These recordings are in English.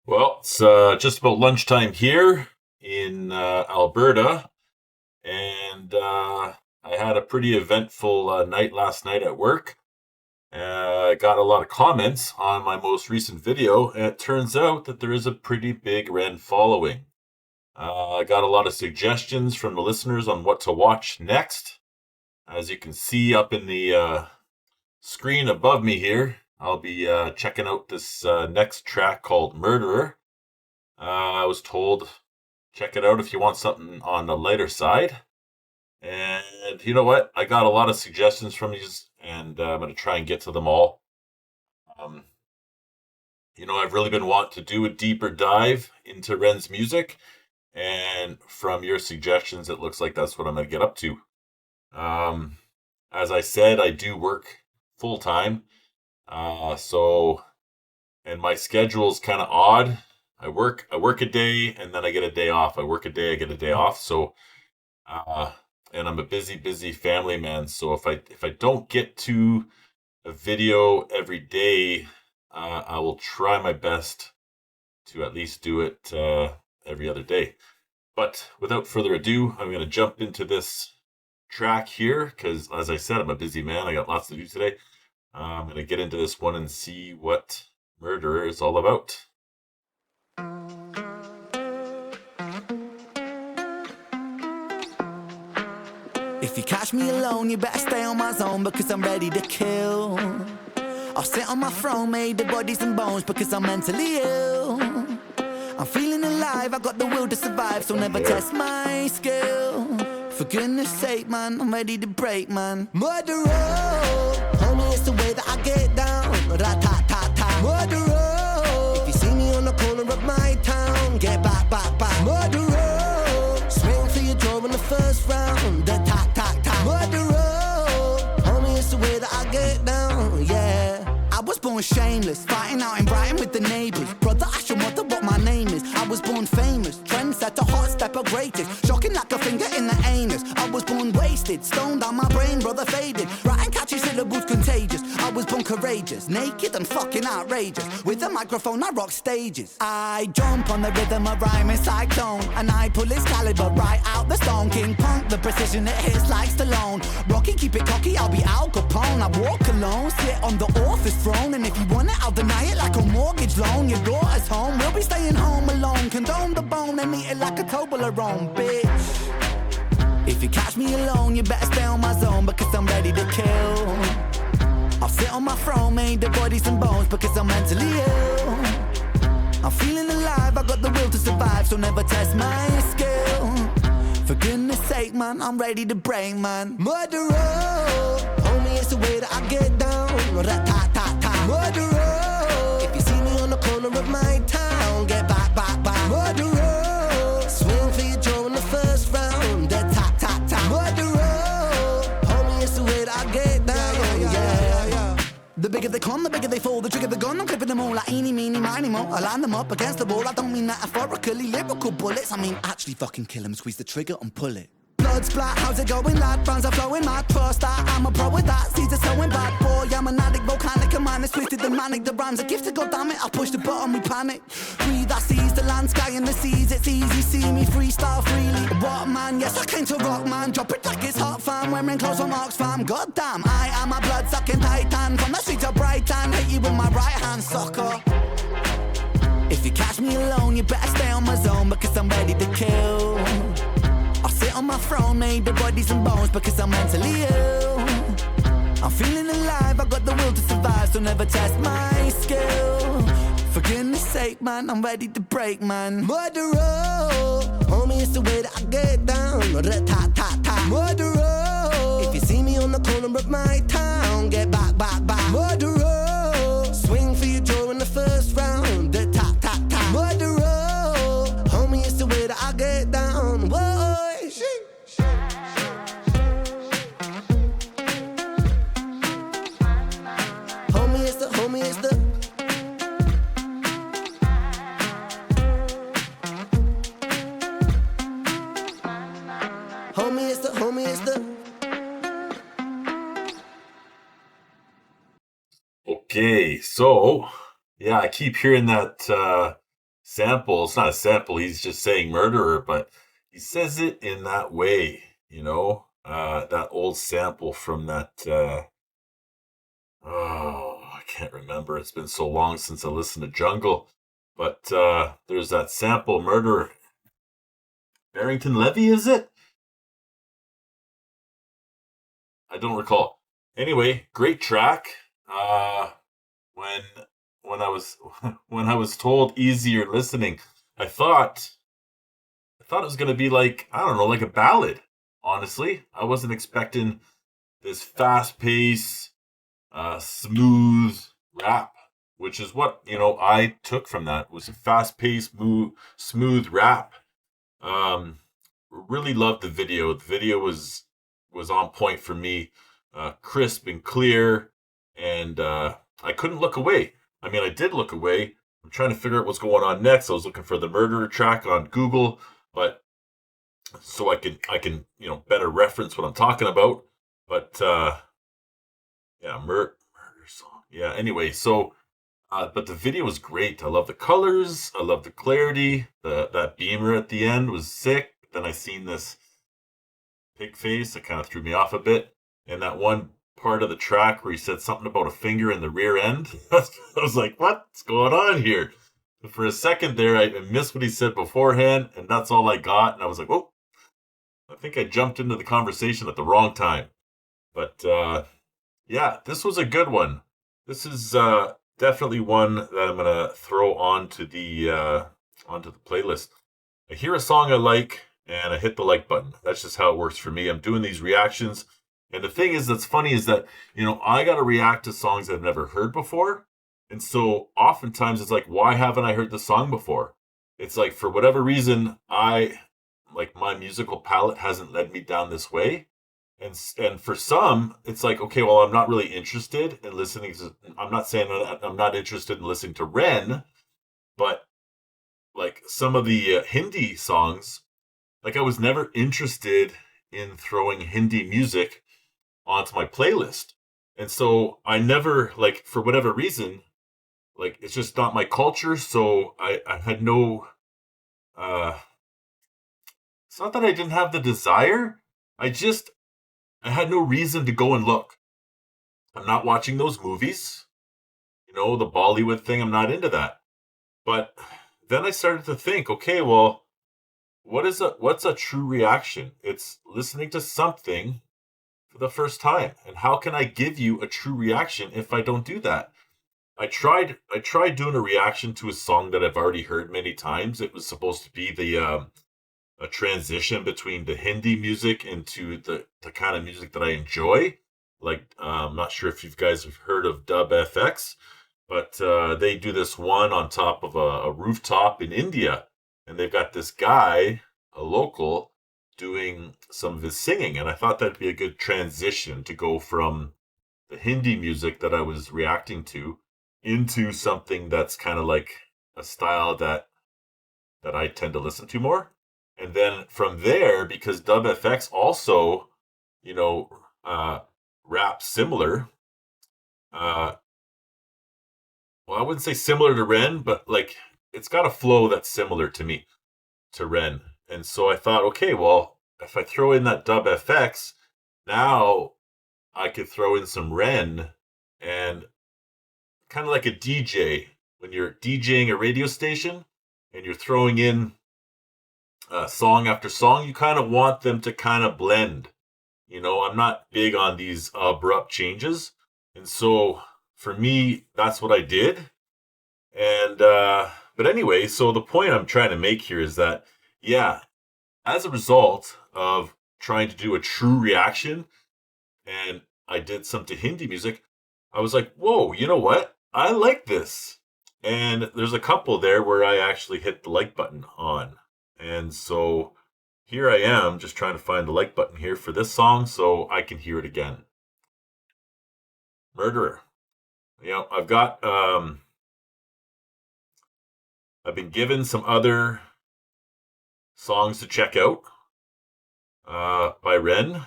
Well, it's just about lunchtime here in Alberta, and I had a pretty eventful night last night at work. I got a lot of comments on my most recent video, and it turns out that there is a pretty big Ren following. I got a lot of suggestions from the listeners on what to watch next. As you can see up in the screen above me here, I'll be checking out this next track called Murderer. I was told, check it out if you want something on the lighter side. And you know what? I got a lot of suggestions from these, and I'm going to try and get to them all. Um, I've really been wanting to do a deeper dive into Ren's music, and from your suggestions, it looks like that's what I'm going to get up to. As I said, I do work full time, and my schedule's kind of odd. I work a day and then I get a day off. I work a day, I get a day off. So, and I'm a busy family man. So if I don't get to a video every day, I will try my best to at least do it every other day. But without further ado, I'm going to jump into this track here because, as I said, I'm a busy man. I got lots to do today. I'm going to get into this one and see what Murderer is all about. If you catch me alone, you better stay on my zone because I'm ready to kill. I'll sit on my throne made of bodies and bones because I'm mentally ill. I'm feeling alive, I got the will to survive, so never test my skill. For goodness sake, man, I'm ready to break, man. Murderer, homie, it's the way that I get down. Rat-tat-tat-tat. Murderer, if you see me on the corner of my town, get back. Murderer, swing for your jaw in the first round. Tat-tat-tat. Murderer, homie, it's the way that I get down, yeah. I was born shameless, fighting out in Brighton with the neighbours. Brother, I should wonder what my name is. I was born famous, trendsetter, hot stepper, greatest. Shocking like a finger in the anus. I was born wasted, stoned on my brain, brother faded. Writing catchy syllables contagious. I was born courageous, naked and fucking outrageous. With a microphone, I rock stages. I jump on the rhythm of rhyming cyclone, and I pull his caliber right out the stone. King Punk, the precision it hits like Stallone. Rocky, keep it cocky, I'll be Al Capone. I walk alone, sit on the office throne, and if you want it, I'll deny it like a mortgage loan. Your daughter's home, we'll be staying home alone. Condone the bone and eat it like a Toblerone, bitch. If you catch me alone, you better stay on my zone because I'm ready to kill. I'll sit on my throne made of bodies and bones because I'm mentally ill. I'm feeling alive, I got the will to survive, so never test my skill. For goodness sake, man, I'm ready to break, man. Murderer, homie, it's the way that I get down. Rat-tat-tat-tat. Murderer, if you see me on the corner of my town, get back. Murderer, swing for your jaw in the first round. Tat-tat-tat. Murderer, homie, it's the way that I get down, yeah. The bigger they come, the bigger they fall. The trigger the gun, I'm clipping them all like eeny, meeny, miny, mo. I line them up against the wall. I don't mean metaphorically, lyrical bullets. I mean actually fucking kill them, squeeze the trigger and pull it. Blood splat, how's it going, lad? Brands are flowing, mad. Trust that, I'm a pro with that. Seeds are sowing bad, boy. I'm an addict, volcanic, a man is twisted and manic. The rhymes are gifted, goddammit. I push the button, we panic. Breathe, I seize the land, sky and the seas. It's easy, see me freestyle freely. What man? Yes, I came to rock, man. Drop it like it's hot, fam. Wearing clothes from Oxfam. Goddamn, I am a blood sucking titan. From the streets of Brighton, hate you with my right hand, sucker. If you catch me alone, you better stay on my zone because I'm ready to kill. I'll sit on my throne made of bodies and bones because I'm mentally ill. I'm feeling alive, I got the will to survive, so never test my skill. For goodness sake, man, I'm ready to break, man. Murderer, homie, it's the way that I get down. Rat-tat-tat-tat. Murderer, if you see me on the corner of my town, get back. Murderer, swing for your jaw in the first round. Tat-tat-tat. Murderer, homie, it's the way that I get down. Whoa. Okay, so yeah, I keep hearing that sample. It's not a sample. He's just saying murderer, but he says it in that way, that old sample from that, oh, I can't remember. It's been so long since I listened to Jungle, but there's that sample, murderer. Barrington Levy, is it? I don't recall. Anyway, great track. When when I was when I was told easier listening, I thought it was gonna be like, I don't know, like a ballad. Honestly, I wasn't expecting this fast pace, smooth rap, which is what I took from that was a fast paced, smooth rap. Um, really loved the video. The video was on point for me, crisp and clear, and I couldn't look away. I mean, I did look away. I'm trying to figure out what's going on next. I was looking for the murderer track on Google, but so I can better reference what I'm talking about. But yeah, murder song. Yeah. Anyway, so but the video was great. I love the colors. I love the clarity. That beamer at the end was sick. Then I seen this pig face that kind of threw me off a bit. And that one part of the track where he said something about a finger in the rear end. I was like, what's going on here? But for a second there, I missed what he said beforehand, and that's all I got. And I was like, oh, I think I jumped into the conversation at the wrong time. But yeah, this was a good one. This is definitely one that I'm gonna throw onto the playlist. I hear a song I like and I hit the like button. That's just how it works for me. I'm doing these reactions, and the thing is that's funny is that I gotta react to songs I've never heard before, and so oftentimes it's like, why haven't I heard the song before? It's like for whatever reason my musical palette hasn't led me down this way. And for some, it's like, okay, well, I'm not really interested in listening to. I'm not saying that I'm not interested in listening to Ren, but like some of the Hindi songs, like I was never interested in throwing Hindi music onto my playlist, and so I never for whatever reason, it's just not my culture. So I had no. It's not that I didn't have the desire. I had no reason to go and look. I'm not watching those movies. The Bollywood thing, I'm not into that. But then I started to think, okay, well, what's a true reaction? It's listening to something for the first time. And how can I give you a true reaction if I don't do that? I tried doing a reaction to a song that I've already heard many times. It was supposed to be a transition between the Hindi music into the kind of music that I enjoy. I'm not sure if you guys have heard of Dub FX, but they do this one on top of a rooftop in India. And they've got this guy, a local, doing some of his singing. And I thought that'd be a good transition to go from the Hindi music that I was reacting to into something that's kind of like a style that I tend to listen to more. And then from there, because Dub FX also, rap similar. Well, I wouldn't say similar to Ren, but it's got a flow that's similar to Ren. And so I thought, okay, well, if I throw in that Dub FX, now I could throw in some Ren, and kind of like a DJ when you're DJing a radio station and you're throwing in song after song, you kind of want them to kind of blend. I'm not big on these abrupt changes. And so for me, that's what I did. And, but anyway, so the point I'm trying to make here is that, yeah, as a result of trying to do a true reaction, and I did some to Hindi music, I was like, whoa, you know what? I like this. And there's a couple there where I actually hit the like button on. And so here I am just trying to find the like button here for this song so I can hear it again. Murderer. I've got I've been given some other songs to check out by Ren.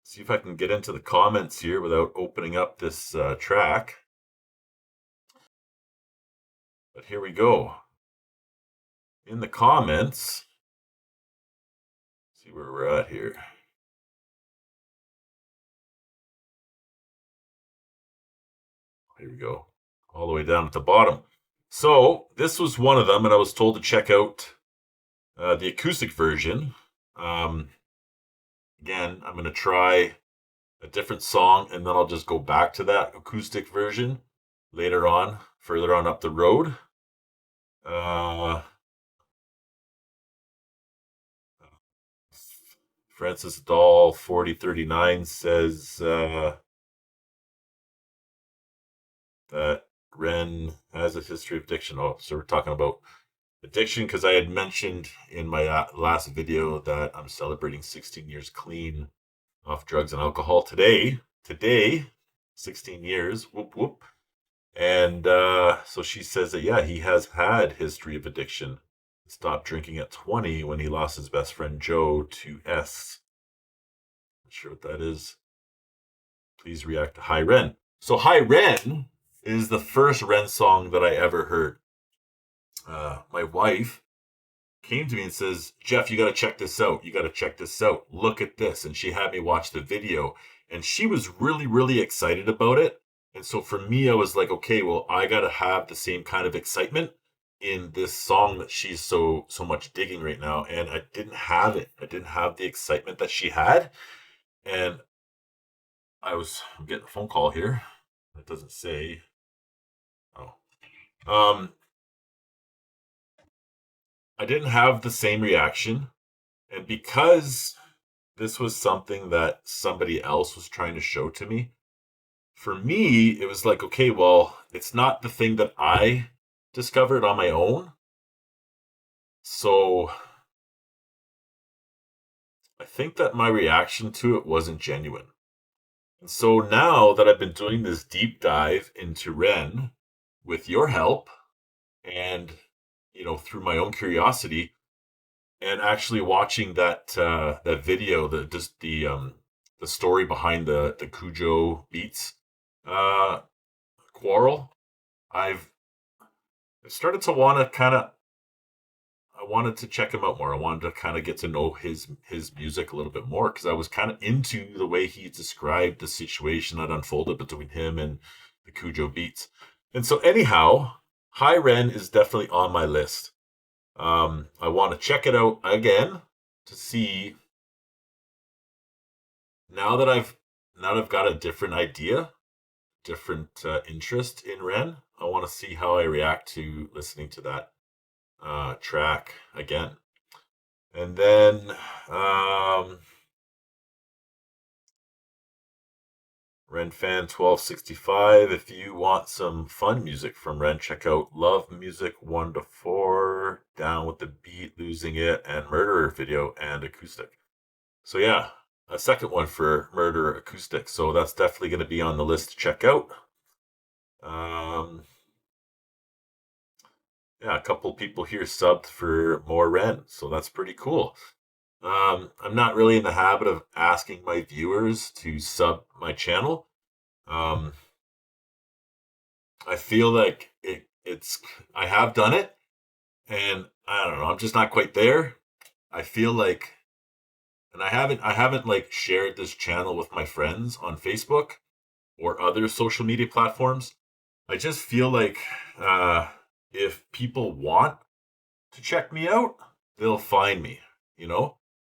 See if I can get into the comments here without opening up this track. But here we go. In the comments, see where we're at here. Here we go. All the way down at the bottom. So this was one of them, and I was told to check out the acoustic version. Again, I'm going to try a different song, and then I'll just go back to that acoustic version later on, further on up the road. Francis Dahl 4039 says that Ren has a history of addiction. Oh, so we're talking about addiction because I had mentioned in my last video that I'm celebrating 16 years clean off drugs and alcohol today, 16 years, whoop, whoop. And so she says that, yeah, he has had history of addiction. Stopped drinking at 20 when he lost his best friend Joe to S. Not sure what that is. Please react to Hi Ren. So Hi Ren is the first Ren song that I ever heard. My wife came to me and says, Jeff, you got to check this out. You got to check this out. Look at this. And she had me watch the video. And she was really, really excited about it. And so for me, I was like, okay, well, I got to have the same kind of excitement in this song that she's so much digging right now. And I didn't have it. I didn't have the excitement that she had. And I'm getting a phone call here. It doesn't say. Oh. I didn't have the same reaction. And because this was something that somebody else was trying to show to me, for me, it was like, okay, well, it's not the thing that I discovered on my own. So I think that my reaction to it wasn't genuine. And so now that I've been doing this deep dive into Ren with your help and, through my own curiosity and actually watching that video, the story behind the Cujo Beats quarrel, I've started to want to I wanted to check him out more. I wanted to kind of get to know his music a little bit more because I was kind of into the way he described the situation that unfolded between him and the Cujo Beats. And so anyhow, Hi Ren is definitely on my list. I want to check it out again to see now that I've got a different idea, different interest in Ren. I want to see how I react to listening to that track again. And then Ren Fan 1265, if you want some fun music from Ren, check out Love Music 1 to 4, Down with the Beat, Losing It, and Murderer video and acoustic. So yeah, a second one for Murderer acoustic. So that's definitely going to be on the list to check out. Yeah, a couple people here subbed for more Ren, so that's pretty cool. I'm not really in the habit of asking my viewers to sub my channel. I feel like I have done it, and I don't know, I'm just not quite there. I feel like, and I haven't like shared this channel with my friends on Facebook or other social media platforms. I just feel like if people want to check me out, they'll find me,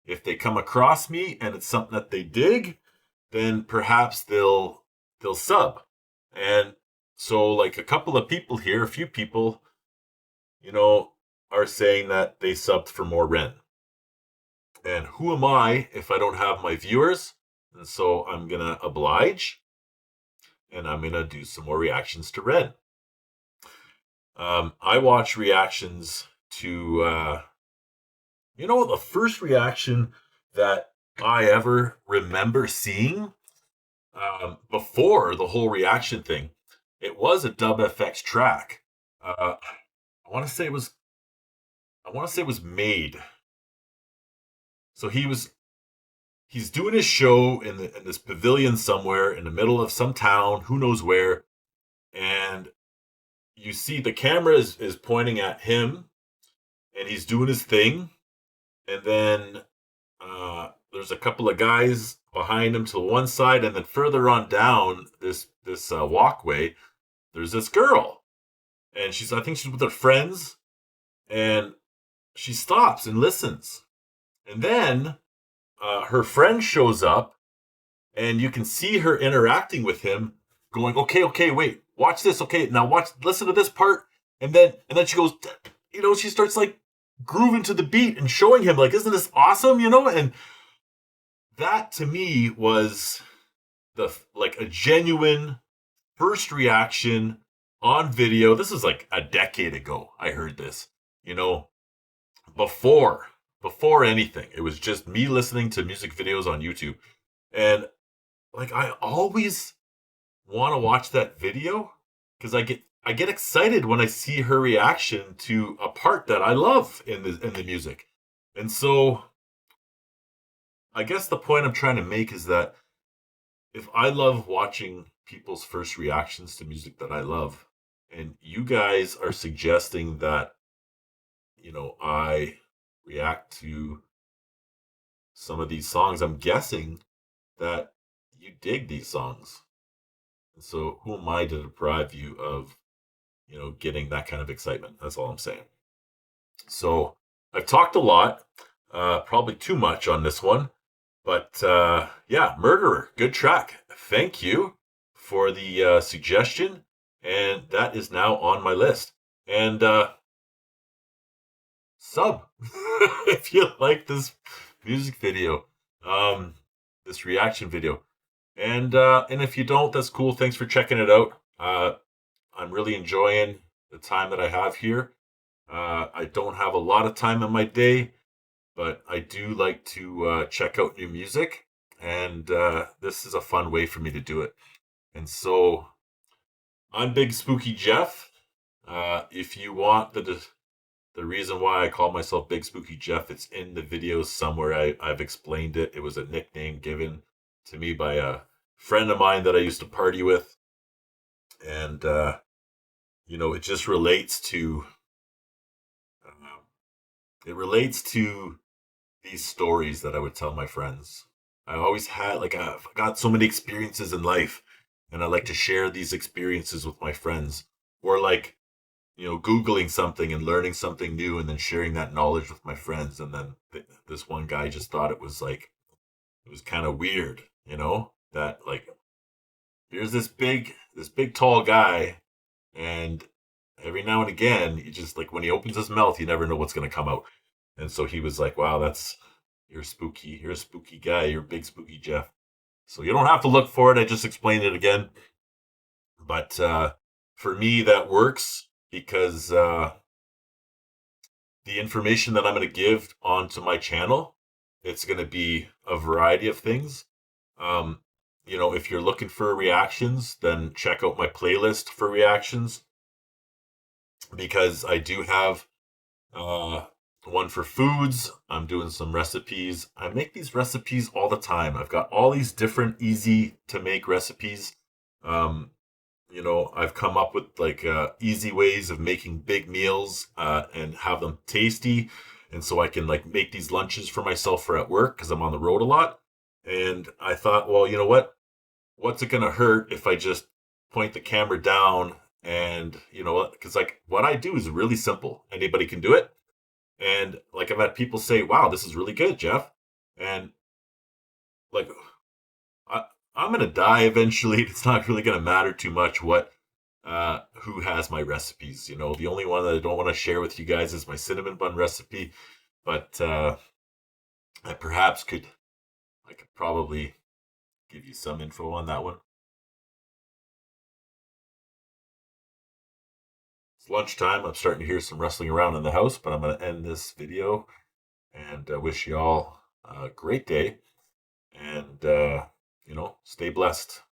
If they come across me and it's something that they dig, then perhaps they'll sub. And so like a couple of people here, a few people, are saying that they subbed for more Ren. And who am I if I don't have my viewers? And so I'm going to oblige and I'm going to do some more reactions to Ren. I watch reactions to, the first reaction that I ever remember seeing before the whole reaction thing, it was a Dub FX track. I want to say it was Made. So he's doing his show in this pavilion somewhere in the middle of some town, who knows where, and you see the camera is pointing at him, and he's doing his thing, and then there's a couple of guys behind him to one side, and then further on down this walkway, there's this girl, and I think she's with her friends, and she stops and listens, and then her friend shows up, and you can see her interacting with him, going, okay, wait, watch this, okay, now listen to this part, and then she goes, she starts like grooving to the beat and showing him, like, isn't this awesome, and that to me was a genuine first reaction on video. This is like a decade ago I heard this, before anything. It was just me listening to music videos on YouTube, and like I always want to watch that video because I get excited when I see her reaction to a part that I love in the music. And so I guess the point I'm trying to make is that if I love watching people's first reactions to music that I love, and you guys are suggesting that, I react to some of these songs, I'm guessing that you dig these songs. And so who am I to deprive you of, getting that kind of excitement? That's all I'm saying. So I've talked a lot, probably too much on this one, but yeah, Murderer, good track. Thank you for the suggestion, and that is now on my list. And sub if you like this music video, this reaction video, and if you don't, that's cool. Thanks for checking it out. I'm really enjoying the time that I have here. I don't have a lot of time in my day, but I do like to check out new music, and this is a fun way for me to do it. And so I'm Big Spooky Jeff. If you want the reason why I call myself Big Spooky Jeff, it's in the video somewhere. I've explained it. It was a nickname given to me by a friend of mine that I used to party with. And, it just relates to, these stories that I would tell my friends. I always had, I've got so many experiences in life, and I like to share these experiences with my friends. Or Googling something and learning something new and then sharing that knowledge with my friends. And then this one guy just thought it was kind of weird, that here's this big tall guy, and every now and again, you just when he opens his mouth, you never know what's going to come out. And so he was like, wow, you're spooky. You're a spooky guy. You're Big Spooky Jeff. So you don't have to look for it. I just explained it again. But for me, that works because the information that I'm going to give onto my channel, it's going to be a variety of things. If you're looking for reactions, then check out my playlist for reactions, because I do have one for foods. I'm doing some recipes. I make these recipes all the time. I've got all these different easy to make recipes. I've come up with easy ways of making big meals and have them tasty. And so I can make these lunches for myself for at work because I'm on the road a lot. And I thought, well, you know what? What's it going to hurt if I just point the camera down and, because what I do is really simple. Anybody can do it. And I've had people say, wow, this is really good, Jeff. And I'm going to die eventually. It's not really going to matter too much who has my recipes. The only one that I don't want to share with you guys is my cinnamon bun recipe. But I could probably give you some info on that one. It's lunchtime. I'm starting to hear some rustling around in the house, but I'm going to end this video and wish you all a great day. And, stay blessed.